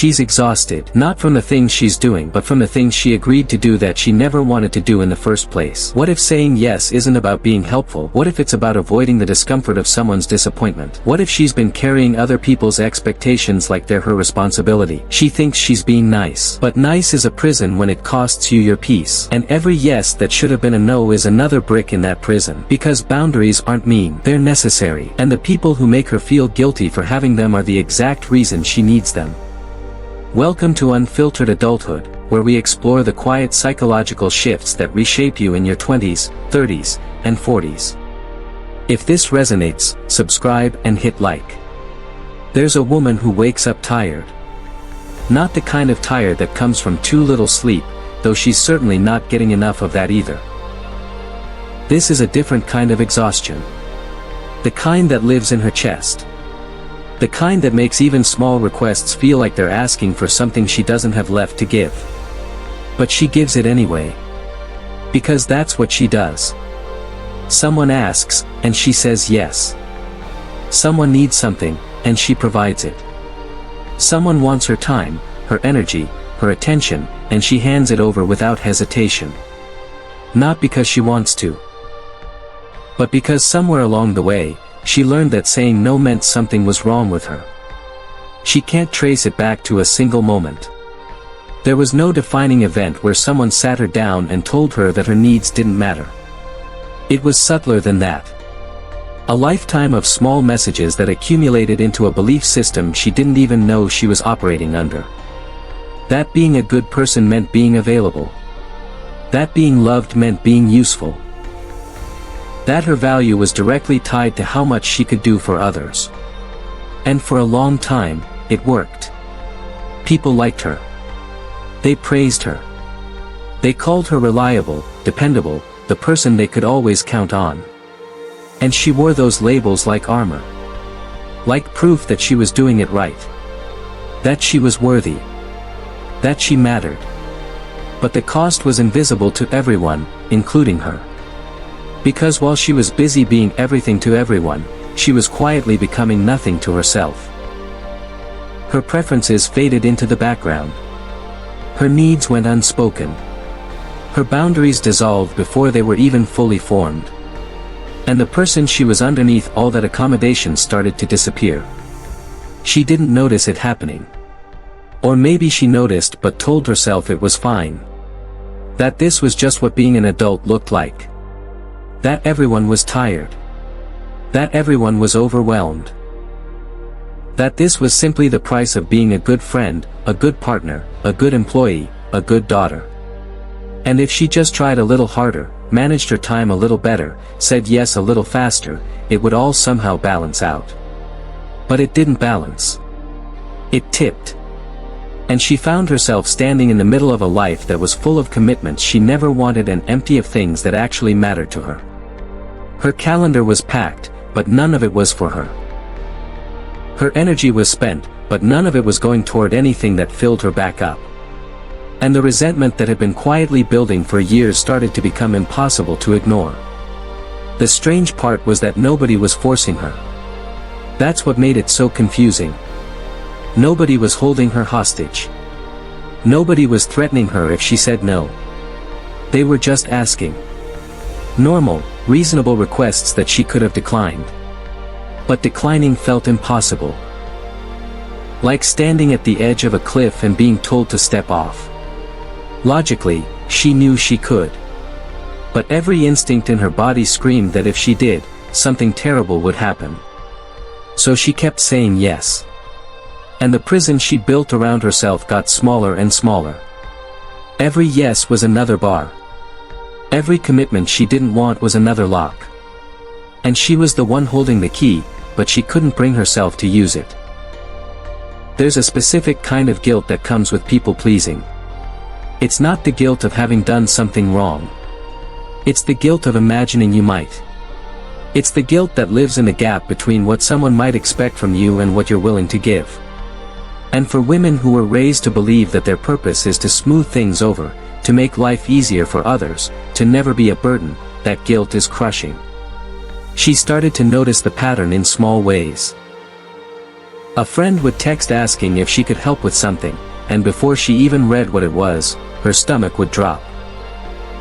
She's exhausted, not from the things she's doing but from the things she agreed to do that she never wanted to do in the first place. What if saying yes isn't about being helpful? What if it's about avoiding the discomfort of someone's disappointment? What if she's been carrying other people's expectations like they're her responsibility? She thinks she's being nice. But nice is a prison when it costs you your peace. And every yes that should have been a no is another brick in that prison. Because boundaries aren't mean, they're necessary. And the people who make her feel guilty for having them are the exact reason she needs them. Welcome to Unfiltered Adulthood, where we explore the quiet psychological shifts that reshape you in your 20s, 30s, and 40s. If this resonates, subscribe and hit like. There's a woman who wakes up tired. Not the kind of tired that comes from too little sleep, though she's certainly not getting enough of that either. This is a different kind of exhaustion. The kind that lives in her chest. The kind that makes even small requests feel like they're asking for something she doesn't have left to give. But she gives it anyway. Because that's what she does. Someone asks, and she says yes. Someone needs something, and she provides it. Someone wants her time, her energy, her attention, and she hands it over without hesitation. Not because she wants to. But because somewhere along the way, she learned that saying no meant something was wrong with her. She can't trace it back to a single moment. There was no defining event where someone sat her down and told her that her needs didn't matter. It was subtler than that. A lifetime of small messages that accumulated into a belief system she didn't even know she was operating under. That being a good person meant being available. That being loved meant being useful. That her value was directly tied to how much she could do for others. And for a long time, it worked. People liked her. They praised her. They called her reliable, dependable, the person they could always count on. And she wore those labels like armor. Like proof that she was doing it right. That she was worthy. That she mattered. But the cost was invisible to everyone, including her. Because while she was busy being everything to everyone, she was quietly becoming nothing to herself. Her preferences faded into the background. Her needs went unspoken. Her boundaries dissolved before they were even fully formed. And the person she was underneath all that accommodation started to disappear. She didn't notice it happening. Or maybe she noticed but told herself it was fine. That this was just what being an adult looked like. That everyone was tired. That everyone was overwhelmed. That this was simply the price of being a good friend, a good partner, a good employee, a good daughter. And if she just tried a little harder, managed her time a little better, said yes a little faster, it would all somehow balance out. But it didn't balance. It tipped. And she found herself standing in the middle of a life that was full of commitments she never wanted and empty of things that actually mattered to her. Her calendar was packed, but none of it was for her. Her energy was spent, but none of it was going toward anything that filled her back up. And the resentment that had been quietly building for years started to become impossible to ignore. The strange part was that nobody was forcing her. That's what made it so confusing. Nobody was holding her hostage. Nobody was threatening her if she said no. They were just asking. Normal, reasonable requests that she could have declined. But declining felt impossible. Like standing at the edge of a cliff and being told to step off. Logically, she knew she could. But every instinct in her body screamed that if she did, something terrible would happen. So she kept saying yes. And the prison she built around herself got smaller and smaller. Every yes was another bar. Every commitment she didn't want was another lock. And she was the one holding the key, but she couldn't bring herself to use it. There's a specific kind of guilt that comes with people-pleasing. It's not the guilt of having done something wrong. It's the guilt of imagining you might. It's the guilt that lives in the gap between what someone might expect from you and what you're willing to give. And for women who were raised to believe that their purpose is to smooth things over, to make life easier for others, to never be a burden, that guilt is crushing. She started to notice the pattern in small ways. A friend would text asking if she could help with something, and before she even read what it was, her stomach would drop.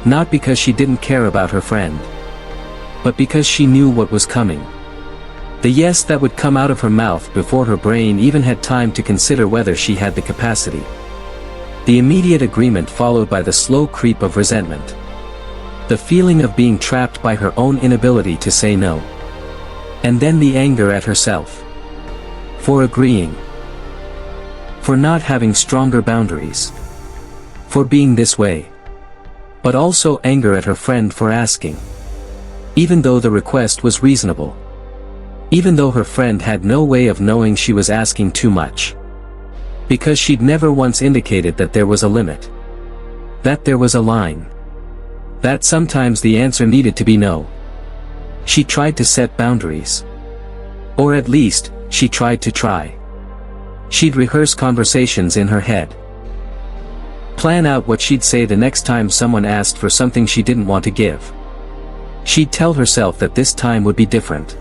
Not because she didn't care about her friend, but because she knew what was coming. The yes that would come out of her mouth before her brain even had time to consider whether she had the capacity. The immediate agreement followed by the slow creep of resentment. The feeling of being trapped by her own inability to say no. And then the anger at herself. For agreeing. For not having stronger boundaries. For being this way. But also anger at her friend for asking. Even though the request was reasonable. Even though her friend had no way of knowing she was asking too much. Because she'd never once indicated that there was a limit. That there was a line. That sometimes the answer needed to be no. She tried to set boundaries. Or at least, she tried to try. She'd rehearse conversations in her head. Plan out what she'd say the next time someone asked for something she didn't want to give. She'd tell herself that this time would be different.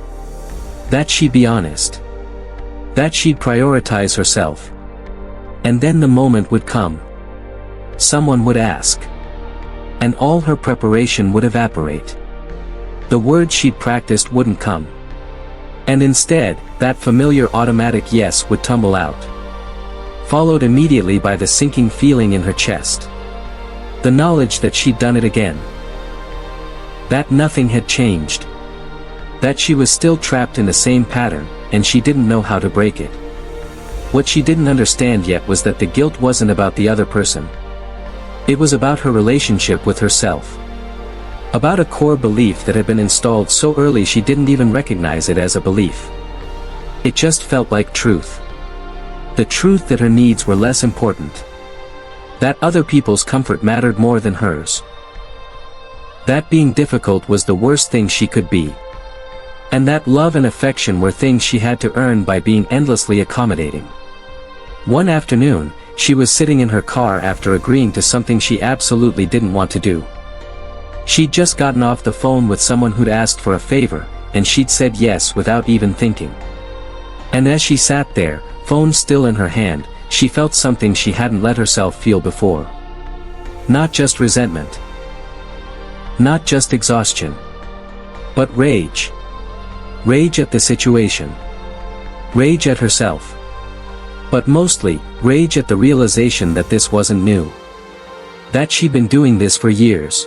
That she'd be honest. That she'd prioritize herself. And then the moment would come. Someone would ask. And all her preparation would evaporate. The words she'd practiced wouldn't come. And instead, that familiar automatic yes would tumble out. Followed immediately by the sinking feeling in her chest. The knowledge that she'd done it again. That nothing had changed. That she was still trapped in the same pattern, and she didn't know how to break it. What she didn't understand yet was that the guilt wasn't about the other person. It was about her relationship with herself. About a core belief that had been installed so early she didn't even recognize it as a belief. It just felt like truth. The truth that her needs were less important. That other people's comfort mattered more than hers. That being difficult was the worst thing she could be. And that love and affection were things she had to earn by being endlessly accommodating. One afternoon, she was sitting in her car after agreeing to something she absolutely didn't want to do. She'd just gotten off the phone with someone who'd asked for a favor, and she'd said yes without even thinking. And as she sat there, phone still in her hand, she felt something she hadn't let herself feel before. Not just resentment. Not just exhaustion. But rage. Rage at the situation. Rage at herself. But mostly, rage at the realization that this wasn't new. That she'd been doing this for years.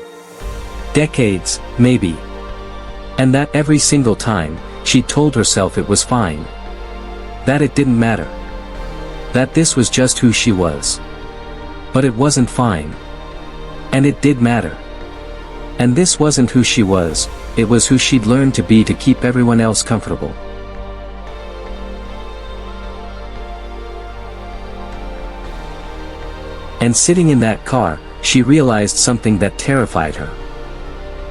Decades, maybe. And that every single time, she told herself it was fine. That it didn't matter. That this was just who she was. But it wasn't fine. And it did matter. And this wasn't who she was, it was who she'd learned to be to keep everyone else comfortable. And sitting in that car, she realized something that terrified her.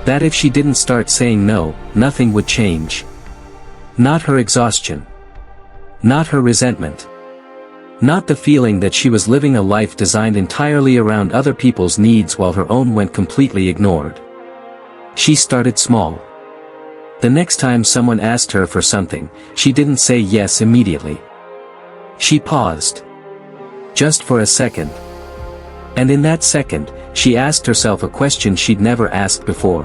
That if she didn't start saying no, nothing would change. Not her exhaustion. Not her resentment. Not the feeling that she was living a life designed entirely around other people's needs while her own went completely ignored. She started small. The next time someone asked her for something, she didn't say yes immediately. She paused. Just for a second. And in that second, she asked herself a question she'd never asked before.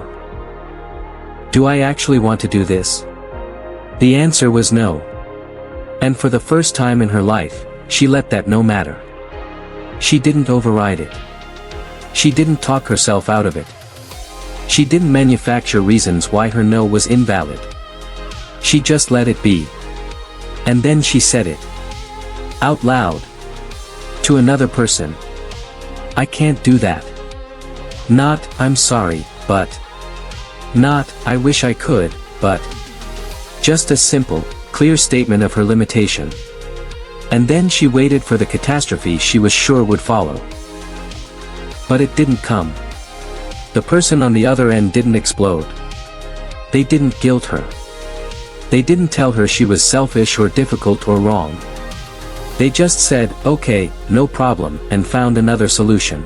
Do I actually want to do this? The answer was no. And for the first time in her life, she let that no matter. She didn't override it. She didn't talk herself out of it. She didn't manufacture reasons why her no was invalid. She just let it be. And then she said it. Out loud. To another person. I can't do that. Not, I'm sorry, but. Not, I wish I could, but. Just a simple, clear statement of her limitation. And then she waited for the catastrophe she was sure would follow. But it didn't come. The person on the other end didn't explode. They didn't guilt her. They didn't tell her she was selfish or difficult or wrong. They just said, okay, no problem, and found another solution.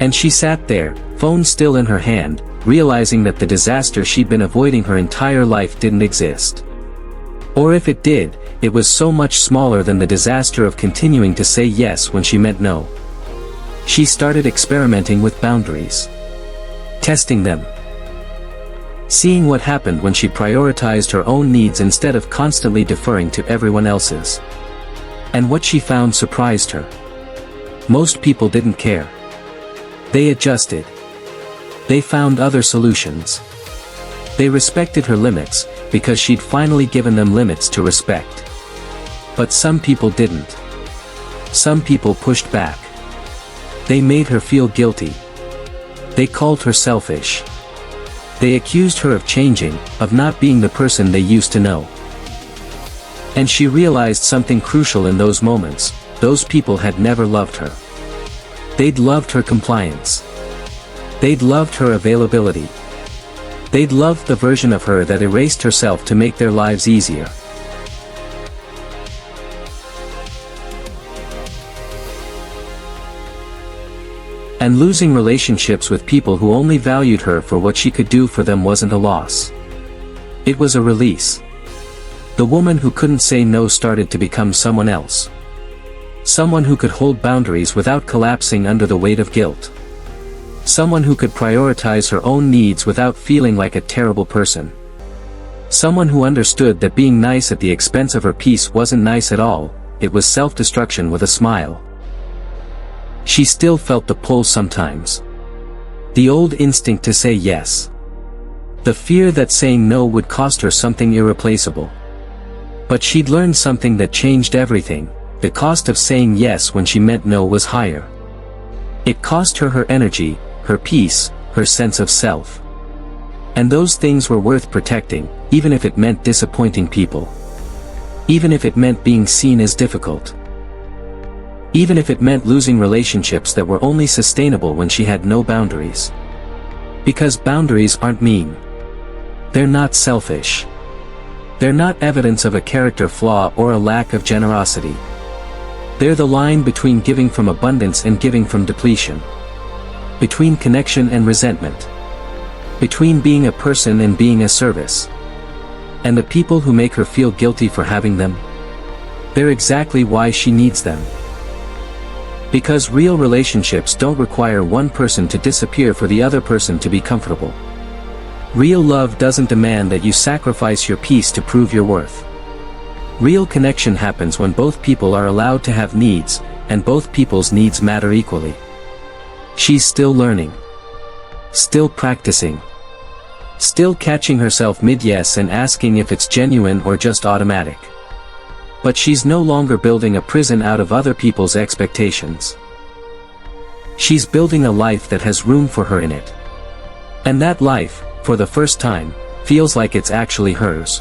And she sat there, phone still in her hand, realizing that the disaster she'd been avoiding her entire life didn't exist. Or if it did, it was so much smaller than the disaster of continuing to say yes when she meant no. She started experimenting with boundaries. Testing them. Seeing what happened when she prioritized her own needs instead of constantly deferring to everyone else's. And what she found surprised her. Most people didn't care. They adjusted. They found other solutions. They respected her limits, because she'd finally given them limits to respect. But some people didn't. Some people pushed back. They made her feel guilty. They called her selfish. They accused her of changing, of not being the person they used to know. And she realized something crucial in those moments: those people had never loved her. They'd loved her compliance. They'd loved her availability. They'd loved the version of her that erased herself to make their lives easier. And losing relationships with people who only valued her for what she could do for them wasn't a loss. It was a release. The woman who couldn't say no started to become someone else. Someone who could hold boundaries without collapsing under the weight of guilt. Someone who could prioritize her own needs without feeling like a terrible person. Someone who understood that being nice at the expense of her peace wasn't nice at all, it was self-destruction with a smile. She still felt the pull sometimes. The old instinct to say yes. The fear that saying no would cost her something irreplaceable. But she'd learned something that changed everything: the cost of saying yes when she meant no was higher. It cost her her energy, her peace, her sense of self. And those things were worth protecting, even if it meant disappointing people. Even if it meant being seen as difficult. Even if it meant losing relationships that were only sustainable when she had no boundaries. Because boundaries aren't mean. They're not selfish. They're not evidence of a character flaw or a lack of generosity. They're the line between giving from abundance and giving from depletion. Between connection and resentment. Between being a person and being a service. And the people who make her feel guilty for having them? They're exactly why she needs them. Because real relationships don't require one person to disappear for the other person to be comfortable. Real love doesn't demand that you sacrifice your peace to prove your worth. Real connection happens when both people are allowed to have needs, and both people's needs matter equally. She's still learning. Still practicing. Still catching herself mid-yes and asking if it's genuine or just automatic. But she's no longer building a prison out of other people's expectations. She's building a life that has room for her in it. And that life, for the first time, feels like it's actually hers.